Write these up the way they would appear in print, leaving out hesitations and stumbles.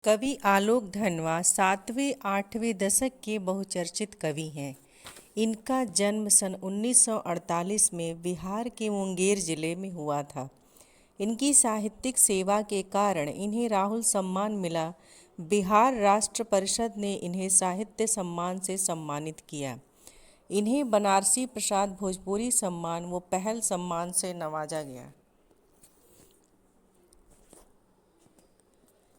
कवि आलोक धनवा 7वें-8वें दशक के बहुचर्चित कवि हैं। इनका जन्म सन 1948 में बिहार के मुंगेर जिले में हुआ था। इनकी साहित्यिक सेवा के कारण इन्हें राहुल सम्मान मिला। बिहार राष्ट्र परिषद ने इन्हें साहित्य सम्मान से सम्मानित किया। इन्हें बनारसी प्रसाद भोजपुरी सम्मान व पहल सम्मान से नवाजा गया।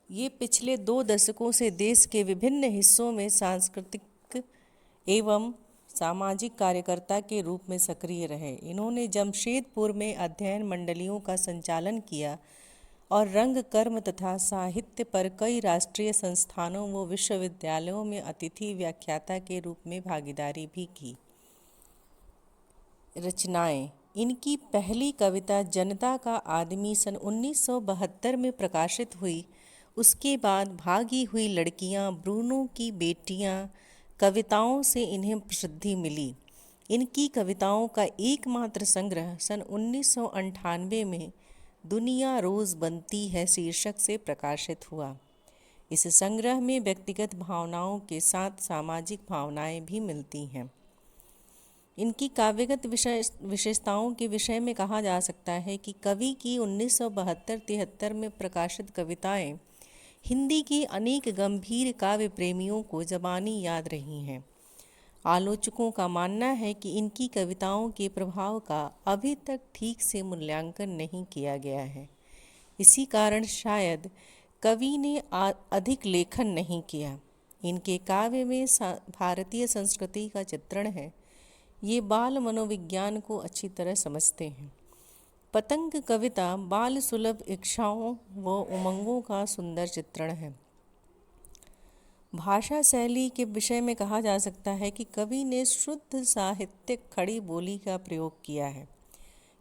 ये पिछले 2 दशकों से देश के विभिन्न हिस्सों में सांस्कृतिक एवं सामाजिक कार्यकर्ता के रूप में सक्रिय रहे। इन्होंने जमशेदपुर में अध्ययन मंडलियों का संचालन किया और रंग कर्म तथा साहित्य पर कई राष्ट्रीय संस्थानों व विश्वविद्यालयों में अतिथि व्याख्याता के रूप में भागीदारी भी की। रचनाएं। इनकी पहली कविता जनता का आदमी सन 1972 में प्रकाशित हुई। उसके बाद भागी हुई लड़कियां, ब्रूनो की बेटियां कविताओं से इन्हें प्रसिद्धि मिली। इनकी कविताओं का एकमात्र संग्रह सन 1998 में दुनिया रोज़ बनती है शीर्षक से प्रकाशित हुआ। इस संग्रह में व्यक्तिगत भावनाओं के साथ सामाजिक भावनाएं भी मिलती हैं। इनकी काव्यगत विशेषताओं के विषय में कहा जा सकता है कि कवि की 1972-73 में प्रकाशित कविताएं हिंदी के अनेक गंभीर काव्य प्रेमियों को ज़बानी याद रही हैं। आलोचकों का मानना है कि इनकी कविताओं के प्रभाव का अभी तक ठीक से मूल्यांकन नहीं किया गया है। इसी कारण शायद कवि ने अधिक लेखन नहीं किया। इनके काव्य में भारतीय संस्कृति का चित्रण है। ये बाल मनोविज्ञान को अच्छी तरह समझते हैं। पतंग कविता बाल सुलभ इच्छाओं व उमंगों का सुंदर चित्रण है। भाषा शैली के विषय में कहा जा सकता है कि कवि ने शुद्ध साहित्यिक खड़ी बोली का प्रयोग किया है।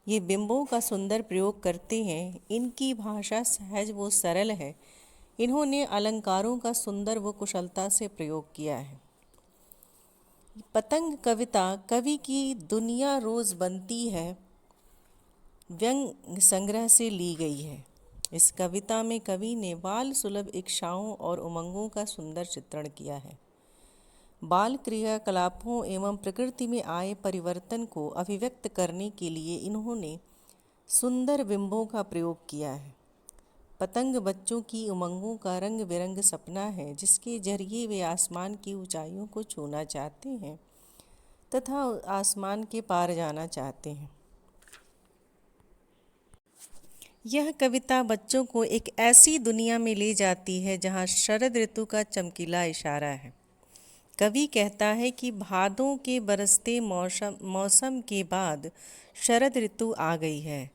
ये बिंबों का सुंदर प्रयोग करते हैं। इनकी भाषा सहज व सरल है। इन्होंने अलंकारों का सुंदर व कुशलता से प्रयोग किया है। पतंग कविता कवि की दुनिया रोज़ बनती है व्यंग संग्रह से ली गई है। इस कविता में कवि ने बाल सुलभ इच्छाओं और उमंगों का सुंदर चित्रण किया है। बाल क्रियाकलापों एवं प्रकृति में आए परिवर्तन को अभिव्यक्त करने के लिए इन्होंने सुंदर बिंबों का प्रयोग किया है। पतंग बच्चों की उमंगों का रंग बिरंग सपना है, जिसके जरिए वे आसमान की ऊंचाइयों को छूना चाहते हैं तथा आसमान के पार जाना चाहते हैं। यह कविता बच्चों को एक ऐसी दुनिया में ले जाती है जहाँ शरद ऋतु का चमकीला इशारा है। कवि कहता है कि भादों के बरसते मौसम के बाद शरद ऋतु आ गई है।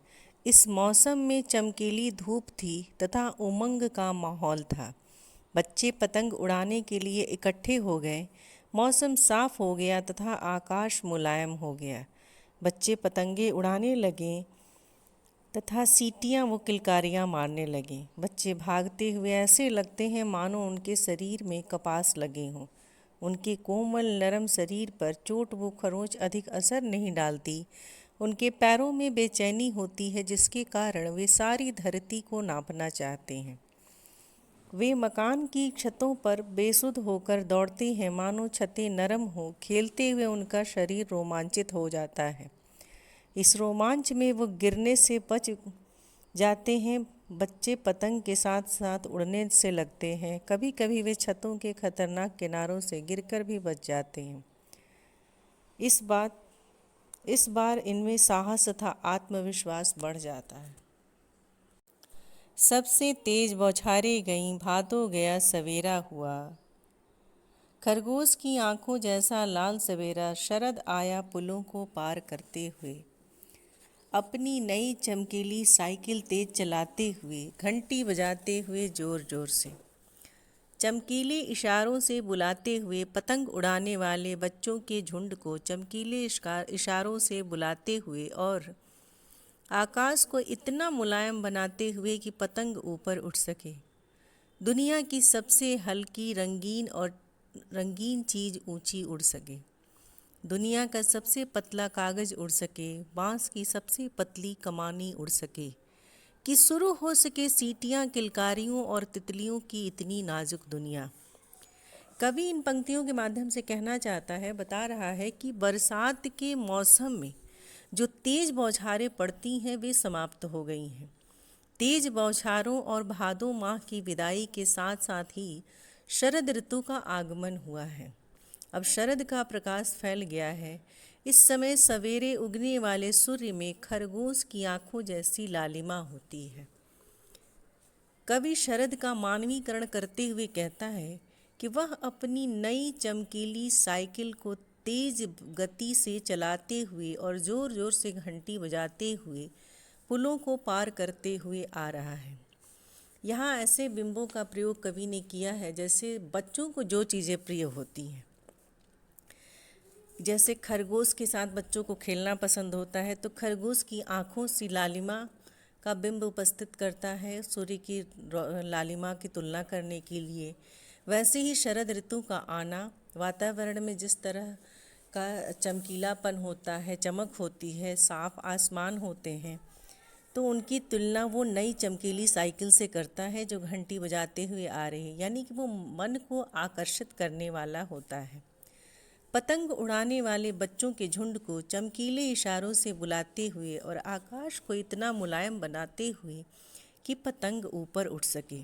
इस मौसम में चमकीली धूप थी तथा उमंग का माहौल था। बच्चे पतंग उड़ाने के लिए इकट्ठे हो गए। मौसम साफ हो गया तथा आकाश मुलायम हो गया। बच्चे पतंगे उड़ाने लगे तथा सीटियाँ व किलकारियाँ मारने लगे। बच्चे भागते हुए ऐसे लगते हैं मानो उनके शरीर में कपास लगे हों। उनके कोमल नरम शरीर पर चोट व खरोंच अधिक असर नहीं डालती। उनके पैरों में बेचैनी होती है, जिसके कारण वे सारी धरती को नापना चाहते हैं। वे मकान की छतों पर बेसुध होकर दौड़ते हैं मानो छतें नरम हो। खेलते हुए उनका शरीर रोमांचित हो जाता है। इस रोमांच में वो गिरने से बच जाते हैं। बच्चे पतंग के साथ साथ उड़ने से लगते हैं। कभी कभी वे छतों के खतरनाक किनारों से गिरकर भी बच जाते हैं। इस बार इनमें साहस तथा आत्मविश्वास बढ़ जाता है। सबसे तेज बौछारें गईं, भादो गया सवेरा हुआ। खरगोश की आंखों जैसा लाल सवेरा शरद आया पुलों को पार करते हुए। अपनी नई चमकीली साइकिल तेज चलाते हुए, घंटी बजाते हुए जोर जोर से, चमकीले इशारों से बुलाते हुए, पतंग उड़ाने वाले बच्चों के झुंड को चमकीले इशारों से बुलाते हुए और आकाश को इतना मुलायम बनाते हुए कि पतंग ऊपर उठ सके। दुनिया की सबसे हल्की रंगीन चीज़ ऊंची उड़ सके। दुनिया का सबसे पतला कागज़ उड़ सके। बांस की सबसे पतली कमानी उड़ सके। कि शुरू हो सके सीटियाँ किलकारियों और तितलियों की इतनी नाजुक दुनिया। कवि इन पंक्तियों के माध्यम से कहना चाहता है, बता रहा है कि बरसात के मौसम में जो तेज बौछारें पड़ती हैं वे समाप्त हो गई हैं। तेज बौछारों और भादों माह की विदाई के साथ साथ ही शरद ऋतु का आगमन हुआ है। अब शरद का प्रकाश फैल गया है। इस समय सवेरे उगने वाले सूर्य में खरगोश की आंखों जैसी लालिमा होती है। कवि शरद का मानवीकरण करते हुए कहता है कि वह अपनी नई चमकीली साइकिल को तेज गति से चलाते हुए और ज़ोर ज़ोर से घंटी बजाते हुए पुलों को पार करते हुए आ रहा है। यहाँ ऐसे बिंबों का प्रयोग कवि ने किया है जैसे बच्चों को जो चीज़ें प्रिय होती हैं। जैसे खरगोश के साथ बच्चों को खेलना पसंद होता है, तो खरगोश की आँखों सी लालिमा का बिंब उपस्थित करता है सूर्य की लालिमा की तुलना करने के लिए। वैसे ही शरद ऋतु का आना वातावरण में जिस तरह का चमकीलापन होता है, चमक होती है, साफ आसमान होते हैं, तो उनकी तुलना वो नई चमकीली साइकिल से करता है जो घंटी बजाते हुए आ रही है, यानी कि वो मन को आकर्षित करने वाला होता है। पतंग उड़ाने वाले बच्चों के झुंड को चमकीले इशारों से बुलाते हुए और आकाश को इतना मुलायम बनाते हुए कि पतंग ऊपर उठ सके।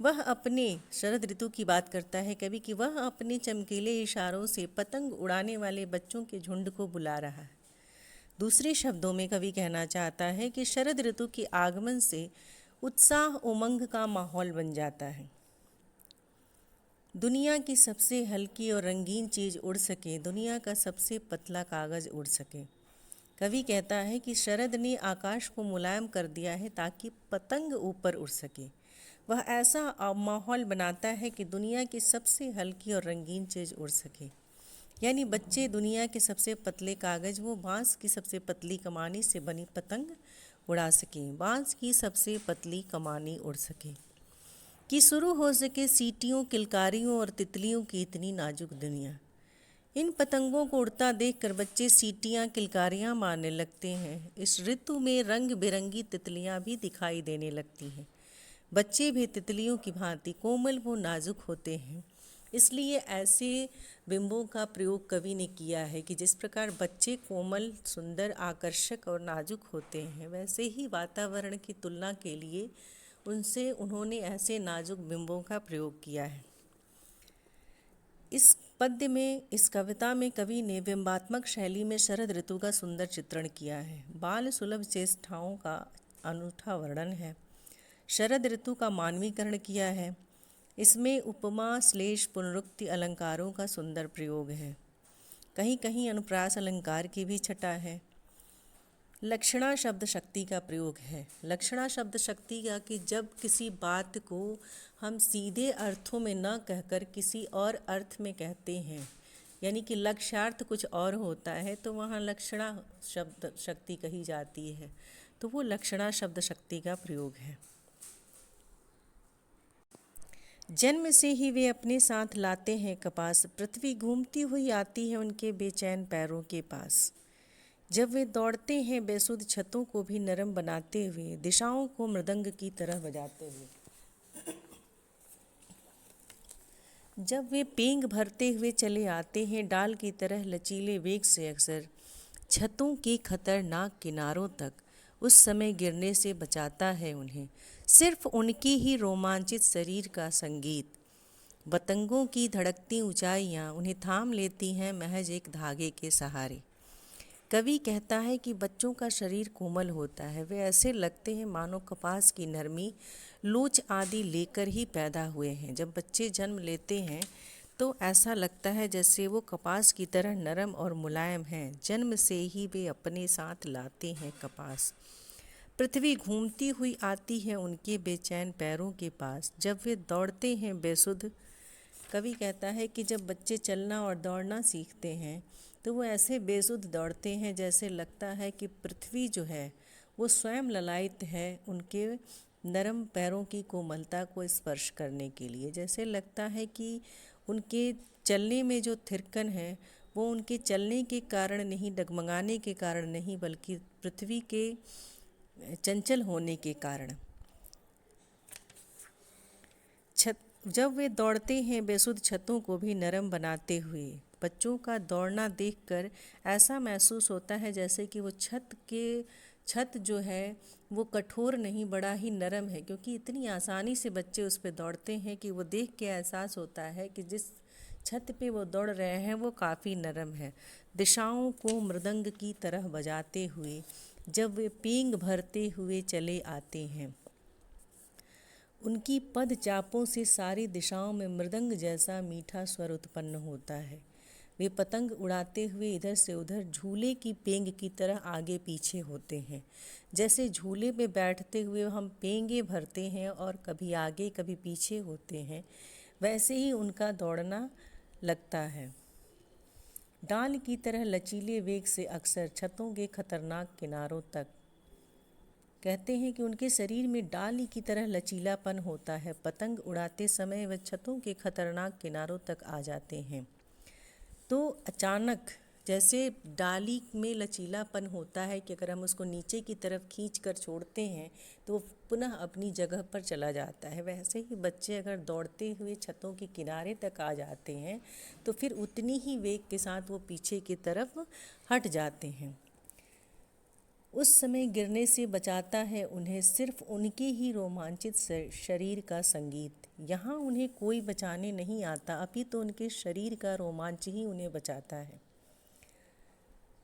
वह अपने शरद ऋतु की बात करता है कवि कि वह अपने चमकीले इशारों से पतंग उड़ाने वाले बच्चों के झुंड को बुला रहा है। दूसरे शब्दों में कवि कहना चाहता है कि शरद ऋतु के आगमन से उत्साह उमंग का माहौल बन जाता है। दुनिया की सबसे हल्की और रंगीन चीज़ उड़ सके, दुनिया का सबसे पतला कागज़ उड़ सके। कवि कहता है कि शरद ने आकाश को मुलायम कर दिया है ताकि पतंग ऊपर उड़ सके। वह ऐसा माहौल बनाता है कि दुनिया की सबसे हल्की और रंगीन चीज़ उड़ सके, यानी बच्चे दुनिया के सबसे पतले कागज़, वो बाँस की सबसे पतली कमानी से बनी पतंग उड़ा सकें, बाँस की सबसे पतली कमानी उड़ सके। कि शुरू हो सके सीटियों किलकारियों और तितलियों की इतनी नाजुक दुनिया। इन पतंगों को उड़ता देखकर बच्चे सीटियाँ किलकारियाँ मारने लगते हैं। इस ऋतु में रंग बिरंगी तितलियाँ भी दिखाई देने लगती हैं। बच्चे भी तितलियों की भांति कोमल व नाजुक होते हैं। इसलिए ऐसे बिंबों का प्रयोग कवि ने किया है कि जिस प्रकार बच्चे कोमल, सुंदर, आकर्षक और नाजुक होते हैं, वैसे ही वातावरण की तुलना के लिए उनसे उन्होंने ऐसे नाजुक बिंबों का प्रयोग किया है। इस पद्य में, इस कविता में कवि ने बिंबात्मक शैली में शरद ऋतु का सुंदर चित्रण किया है। बाल सुलभ चेष्टाओं का अनूठा वर्णन है। शरद ऋतु का मानवीकरण किया है। इसमें उपमा, श्लेष, पुनरुक्ति अलंकारों का सुंदर प्रयोग है। कहीं कहीं अनुप्रास अलंकार की भी छटा है। लक्षणा शब्द शक्ति का प्रयोग है। लक्षणा शब्द शक्ति का कि जब किसी बात को हम सीधे अर्थों में न कहकर किसी और अर्थ में कहते हैं, यानी कि लक्ष्यार्थ कुछ और होता है, तो वहाँ लक्षणा शब्द शक्ति कही जाती है। तो वो लक्षणा शब्द शक्ति का प्रयोग है। जन्म से ही वे अपने साथ लाते हैं कपास, पृथ्वी घूमती हुई आती है उनके बेचैन पैरों के पास। जब वे दौड़ते हैं बेसुध छतों को भी नरम बनाते हुए, दिशाओं को मृदंग की तरह बजाते हुए। जब वे पेंग भरते हुए चले आते हैं डाल की तरह लचीले वेग से, अक्सर छतों के खतरनाक किनारों तक, उस समय गिरने से बचाता है उन्हें सिर्फ उनकी ही रोमांचित शरीर का संगीत। पतंगों की धड़कती ऊंचाइयां उन्हें थाम लेती हैं महज एक धागे के सहारे। कवि कहता है कि बच्चों का शरीर कोमल होता है। वे ऐसे लगते हैं मानो कपास की नरमी, लोच आदि लेकर ही पैदा हुए हैं। जब बच्चे जन्म लेते हैं तो ऐसा लगता है जैसे वो कपास की तरह नरम और मुलायम हैं। जन्म से ही वे अपने साथ लाते हैं कपास। पृथ्वी घूमती हुई आती है उनके बेचैन पैरों के पास। जब वे दौड़ते हैं बेसुध, कवि कहता है कि जब बच्चे चलना और दौड़ना सीखते हैं तो वो ऐसे बेसुध दौड़ते हैं जैसे लगता है कि पृथ्वी जो है वो स्वयं ललायित है उनके नरम पैरों की कोमलता को स्पर्श करने के लिए। जैसे लगता है कि उनके चलने में जो थिरकन है वो उनके चलने के कारण नहीं, डगमगाने के कारण नहीं, बल्कि पृथ्वी के चंचल होने के कारण। छत जब वे दौड़ते हैं बेसुध छतों को भी नरम बनाते हुए। बच्चों का दौड़ना देखकर ऐसा महसूस होता है जैसे कि वो छत जो है वो कठोर नहीं, बड़ा ही नरम है, क्योंकि इतनी आसानी से बच्चे उस पे दौड़ते हैं कि वो देख के एहसास होता है कि जिस छत पे वो दौड़ रहे हैं वो काफ़ी नरम है। दिशाओं को मृदंग की तरह बजाते हुए जब वे पींग भरते हुए चले आते हैं, उनकी पद चापों से सारी दिशाओं में मृदंग जैसा मीठा स्वर उत्पन्न होता है। वे पतंग उड़ाते हुए इधर से उधर झूले की पेंग की तरह आगे पीछे होते हैं। जैसे झूले में बैठते हुए हम पेंगे भरते हैं और कभी आगे कभी पीछे होते हैं, वैसे ही उनका दौड़ना लगता है। डाल की तरह लचीले वेग से अक्सर छतों के खतरनाक किनारों तक। कहते हैं कि उनके शरीर में डाली की तरह लचीलापन होता है। पतंग उड़ाते समय वे छतों के खतरनाक किनारों तक आ जाते हैं। तो अचानक जैसे डाली में लचीलापन होता है कि अगर हम उसको नीचे की तरफ खींच कर छोड़ते हैं तो वो पुनः अपनी जगह पर चला जाता है, वैसे ही बच्चे अगर दौड़ते हुए छतों के किनारे तक आ जाते हैं तो फिर उतनी ही वेग के साथ वो पीछे की तरफ हट जाते हैं। उस समय गिरने से बचाता है उन्हें सिर्फ उनके ही रोमांचित शरीर का संगीत। यहाँ उन्हें कोई बचाने नहीं आता, अभी तो उनके शरीर का रोमांच ही उन्हें बचाता है।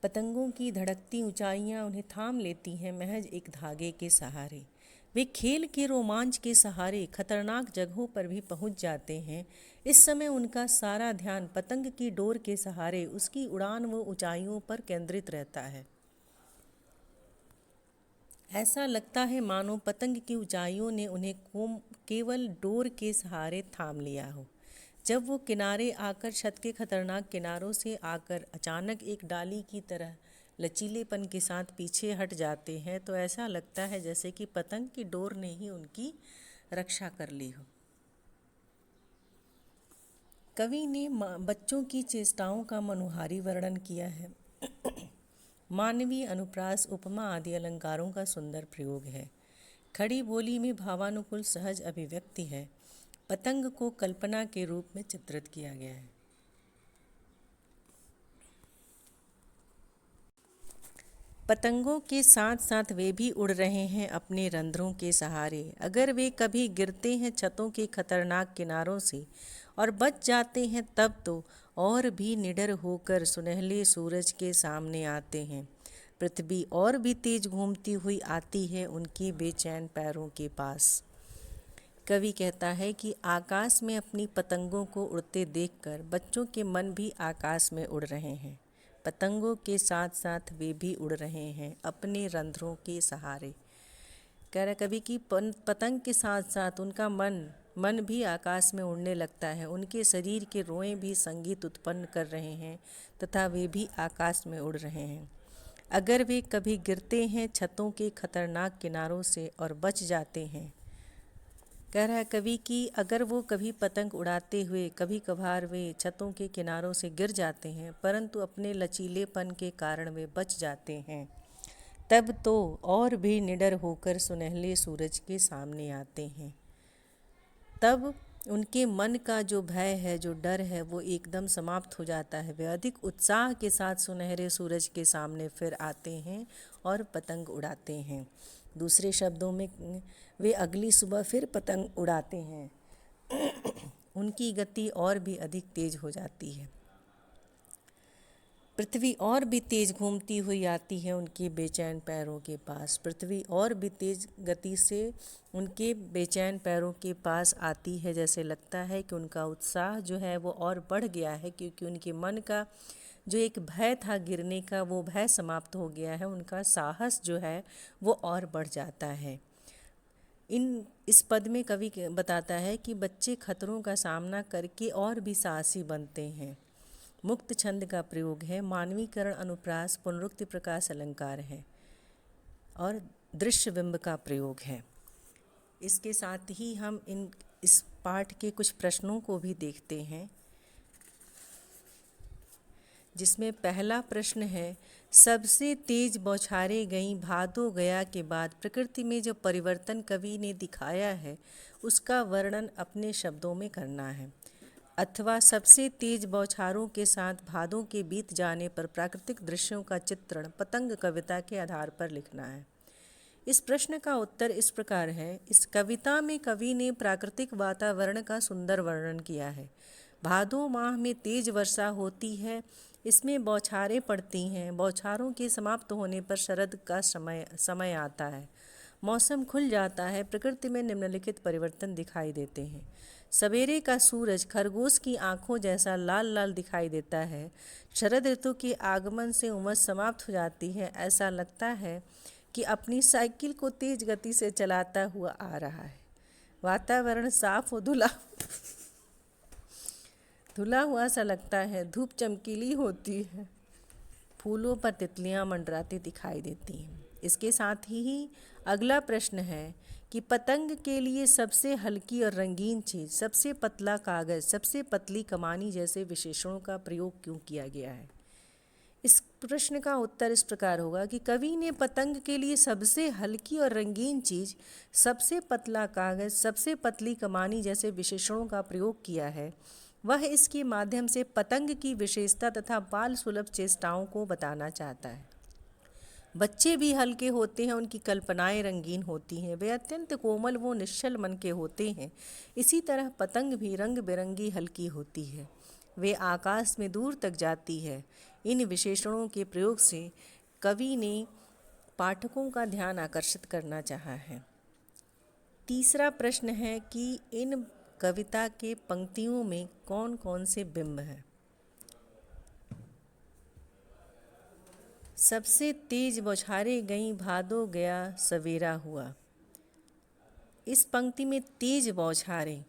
पतंगों की धड़कती ऊंचाइयाँ उन्हें थाम लेती हैं महज एक धागे के सहारे। वे खेल के रोमांच के सहारे खतरनाक जगहों पर भी पहुंच जाते हैं। इस समय उनका सारा ध्यान पतंग की डोर के सहारे उसकी उड़ान व ऊंचाइयों पर केंद्रित रहता है। ऐसा लगता है मानो पतंग की ऊंचाइयों ने उन्हें केवल डोर के सहारे थाम लिया हो। जब वो किनारे आकर छत के खतरनाक किनारों से आकर अचानक एक डाली की तरह लचीलेपन के साथ पीछे हट जाते हैं तो ऐसा लगता है जैसे कि पतंग की डोर ने ही उनकी रक्षा कर ली हो। कवि ने बच्चों की चेष्टाओं का मनोहारी वर्णन किया है। मानवीय अनुप्रास, उपमा आदि अलंकारों का सुंदर प्रयोग है। खड़ी बोली में भावानुकूल सहज अभिव्यक्ति है। पतंग को कल्पना के रूप में चित्रित किया गया है। पतंगों के साथ साथ वे भी उड़ रहे हैं अपने रंध्रों के सहारे। अगर वे कभी गिरते हैं छतों के खतरनाक किनारों से और बच जाते हैं तब तो और भी निडर होकर सुनहले सूरज के सामने आते हैं। पृथ्वी और भी तेज घूमती हुई आती है उनके बेचैन पैरों के पास। कवि कहता है कि आकाश में अपनी पतंगों को उड़ते देखकर बच्चों के मन भी आकाश में उड़ रहे हैं। पतंगों के साथ साथ वे भी उड़ रहे हैं अपने रंध्रों के सहारे। कह रहा कवि कि पतंग के साथ साथ उनका मन भी आकाश में उड़ने लगता है। उनके शरीर के रोएं भी संगीत उत्पन्न कर रहे हैं तथा वे भी आकाश में उड़ रहे हैं। अगर वे कभी गिरते हैं छतों के खतरनाक किनारों से और बच जाते हैं, कह रहा है कवि कि अगर वो कभी पतंग उड़ाते हुए कभी कभार वे छतों के किनारों से गिर जाते हैं परंतु अपने लचीलेपन के कारण वे बच जाते हैं, तब तो और भी निडर होकर सुनहले सूरज के सामने आते हैं। तब उनके मन का जो भय है, जो डर है, वो एकदम समाप्त हो जाता है। वे अधिक उत्साह के साथ सुनहरे सूरज के सामने फिर आते हैं और पतंग उड़ाते हैं। दूसरे शब्दों में वे अगली सुबह फिर पतंग उड़ाते हैं। उनकी गति और भी अधिक तेज हो जाती है। पृथ्वी और भी तेज घूमती हुई आती है उनके बेचैन पैरों के पास। पृथ्वी और भी तेज गति से उनके बेचैन पैरों के पास आती है। जैसे लगता है कि उनका उत्साह जो है वो और बढ़ गया है, क्योंकि उनके मन का जो एक भय था गिरने का, वो भय समाप्त हो गया है। उनका साहस जो है वो और बढ़ जाता है। इस पद में कवि बताता है कि बच्चे खतरों का सामना करके और भी साहसी बनते हैं। मुक्त छंद का प्रयोग है। मानवीकरण, अनुप्रास, पुनरुक्ति, प्रकाश अलंकार है और दृश्य बिंब का प्रयोग है। इसके साथ ही हम इस पाठ के कुछ प्रश्नों को भी देखते हैं। जिसमें पहला प्रश्न है, सबसे तेज बौछारें गईं भादो गया के बाद प्रकृति में जो परिवर्तन कवि ने दिखाया है उसका वर्णन अपने शब्दों में करना है, अथवा सबसे तेज बौछारों के साथ भादों के बीत जाने पर प्राकृतिक दृश्यों का चित्रण पतंग कविता के आधार पर लिखना है। इस प्रश्न का उत्तर इस प्रकार है। इस कविता में कवि ने प्राकृतिक वातावरण का सुंदर वर्णन किया है। भादो माह में तेज वर्षा होती है, इसमें बौछारें पड़ती हैं। बौछारों के समाप्त होने पर शरद का समय आता है, मौसम खुल जाता है, प्रकृति में निम्नलिखित परिवर्तन दिखाई देते हैं। सवेरे का सूरज खरगोश की आंखों जैसा लाल लाल दिखाई देता है। शरद ऋतु के आगमन से उमस समाप्त हो जाती है, ऐसा लगता है कि अपनी साइकिल को तेज गति से चलाता हुआ आ रहा है। वातावरण साफ और धुला हुआ सा लगता है, धूप चमकीली होती है, फूलों पर तितलियां मंडराती दिखाई देती हैं। इसके साथ ही अगला प्रश्न है कि पतंग के लिए सबसे हल्की और रंगीन चीज़, सबसे पतला कागज़, सबसे पतली कमानी जैसे विशेषणों का प्रयोग क्यों किया गया है। इस प्रश्न का उत्तर इस प्रकार होगा कि कवि ने पतंग के लिए सबसे हल्की और रंगीन चीज़, सबसे पतला कागज़, सबसे पतली कमानी जैसे विशेषणों का प्रयोग किया है। वह इसके माध्यम से पतंग की विशेषता तथा बाल सुलभ चेष्टाओं को बताना चाहता है। बच्चे भी हल्के होते हैं, उनकी कल्पनाएं रंगीन होती हैं, वे अत्यंत कोमल व निश्चल मन के होते हैं। इसी तरह पतंग भी रंग बिरंगी हल्की होती है, वे आकाश में दूर तक जाती है। इन विशेषणों के प्रयोग से कवि ने पाठकों का ध्यान आकर्षित करना चाहा है। तीसरा प्रश्न है कि इन कविता के पंक्तियों में कौन कौन से बिंब हैं। सबसे तेज बौछारें गईं भादो गया सवेरा हुआ। इस पंक्ति में तेज बौछारें।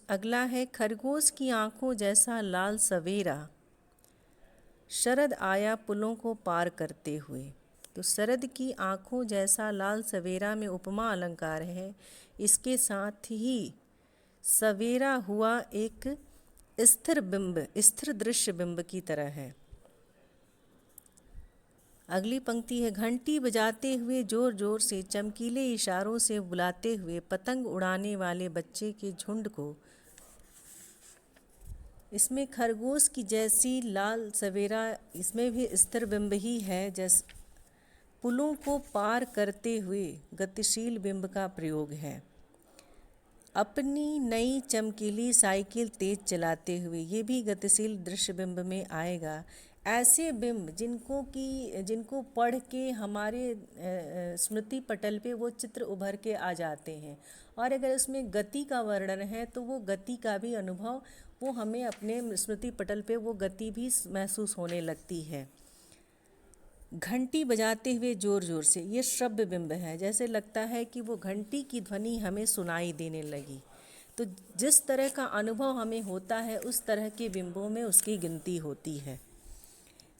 अगला है खरगोश की आंखों जैसा लाल सवेरा, शरद आया पुलों को पार करते हुए। तो शरद की आंखों जैसा लाल सवेरा में उपमा अलंकार है। इसके साथ ही सवेरा हुआ एक स्थिर बिंब, स्थिर दृश्य बिंब की तरह है। अगली पंक्ति है, घंटी बजाते हुए जोर जोर से चमकीले इशारों से बुलाते हुए पतंग उड़ाने वाले बच्चे के झुंड को। इसमें खरगोश की जैसी लाल सवेरा, इसमें भी स्थिर बिंब ही है। जैसे पुलों को पार करते हुए गतिशील बिंब का प्रयोग है। अपनी नई चमकीली साइकिल तेज चलाते हुए, ये भी गतिशील दृश्य बिंब में आएगा। ऐसे बिंब जिनको पढ़ के हमारे स्मृति पटल पे वो चित्र उभर के आ जाते हैं, और अगर उसमें गति का वर्णन है तो वो गति का भी अनुभव, वो हमें अपने स्मृति पटल पे वो गति भी महसूस होने लगती है। घंटी बजाते हुए जोर जोर से, ये श्रव्य बिंब है, जैसे लगता है कि वो घंटी की ध्वनि हमें सुनाई देने लगी। तो जिस तरह का अनुभव हमें होता है उस तरह के बिंबों में उसकी गिनती होती है।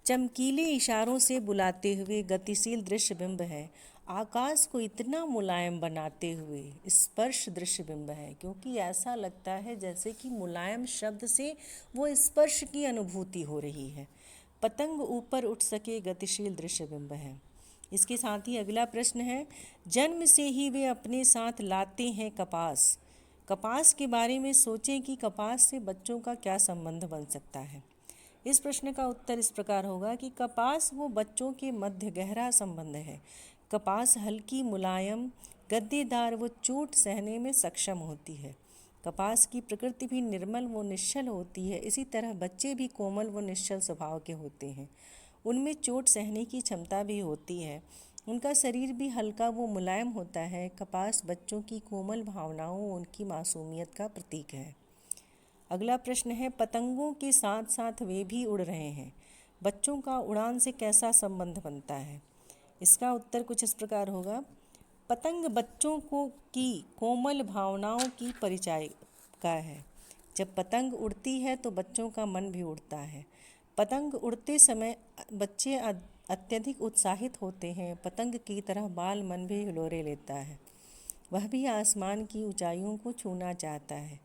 चमकीले इशारों से बुलाते हुए गतिशील दृश्य बिंब है। आकाश को इतना मुलायम बनाते हुए स्पर्श दृश्य बिंब है, क्योंकि ऐसा लगता है जैसे कि मुलायम शब्द से वो स्पर्श की अनुभूति हो रही है। पतंग ऊपर उठ सके गतिशील दृश्य बिंब है। इसके साथ ही अगला प्रश्न है, जन्म से ही वे अपने साथ लाते हैं कपास। कपास के बारे में सोचें कि कपास से बच्चों का क्या संबंध बन सकता है। इस प्रश्न का उत्तर इस प्रकार होगा कि कपास वो बच्चों के मध्य गहरा संबंध है। कपास हल्की, मुलायम, गद्देदार व चोट सहने में सक्षम होती है। कपास की प्रकृति भी निर्मल व निश्चल होती है। इसी तरह बच्चे भी कोमल व निश्चल स्वभाव के होते हैं, उनमें चोट सहने की क्षमता भी होती है, उनका शरीर भी हल्का व मुलायम होता है। कपास बच्चों की कोमल भावनाओं, उनकी मासूमियत का प्रतीक है। अगला प्रश्न है, पतंगों के साथ साथ वे भी उड़ रहे हैं, बच्चों का उड़ान से कैसा संबंध बनता है। इसका उत्तर कुछ इस प्रकार होगा, पतंग बच्चों की कोमल भावनाओं की परिचायिका है। जब पतंग उड़ती है तो बच्चों का मन भी उड़ता है। पतंग उड़ते समय बच्चे अत्यधिक उत्साहित होते हैं। पतंग की तरह बाल मन भी हिलोरे लेता है, वह भी आसमान की ऊंचाइयों को छूना चाहता है।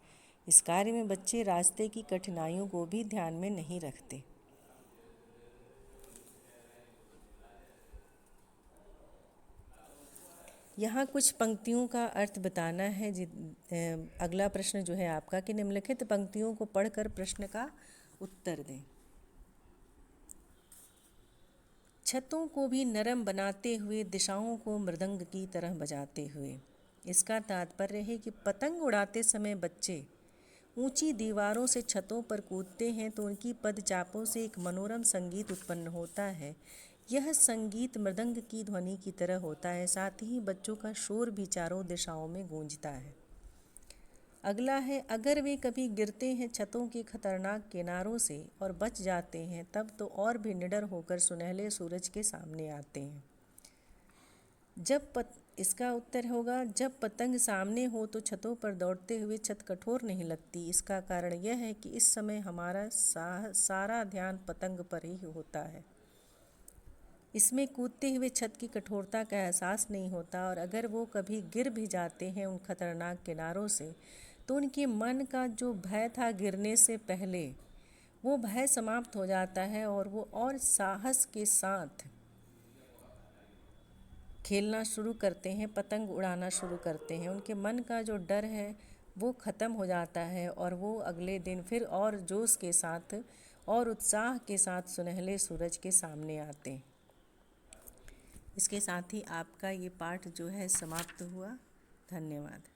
इस कार्य में बच्चे रास्ते की कठिनाइयों को भी ध्यान में नहीं रखते। यहाँ कुछ पंक्तियों का अर्थ बताना है। अगला प्रश्न जो है आपका कि निम्नलिखित पंक्तियों को पढ़कर प्रश्न का उत्तर दें। छतों को भी नरम बनाते हुए, दिशाओं को मृदंग की तरह बजाते हुए। इसका तात्पर्य है कि पतंग उड़ाते समय बच्चे ऊंची दीवारों से छतों पर कूदते हैं तो उनकी पदचापों से एक मनोरम संगीत उत्पन्न होता है। यह संगीत मृदंग की ध्वनि की तरह होता है, साथ ही बच्चों का शोर भी चारों दिशाओं में गूंजता है। अगला है, अगर वे कभी गिरते हैं छतों के खतरनाक किनारों से और बच जाते हैं तब तो और भी निडर होकर सुनहले सूरज के सामने आते हैं। इसका उत्तर होगा, जब पतंग सामने हो तो छतों पर दौड़ते हुए छत कठोर नहीं लगती। इसका कारण यह है कि इस समय हमारा सारा ध्यान पतंग पर ही होता है। इसमें कूदते हुए छत की कठोरता का एहसास नहीं होता और अगर वो कभी गिर भी जाते हैं उन खतरनाक किनारों से तो उनके मन का जो भय था गिरने से पहले, वो भय समाप्त हो जाता है और वो और साहस के साथ खेलना शुरू करते हैं, पतंग उड़ाना शुरू करते हैं। उनके मन का जो डर है वो ख़त्म हो जाता है और वो अगले दिन फिर और जोश के साथ और उत्साह के साथ सुनहले सूरज के सामने आते हैं। इसके साथ ही आपका ये पाठ जो है समाप्त हुआ। धन्यवाद।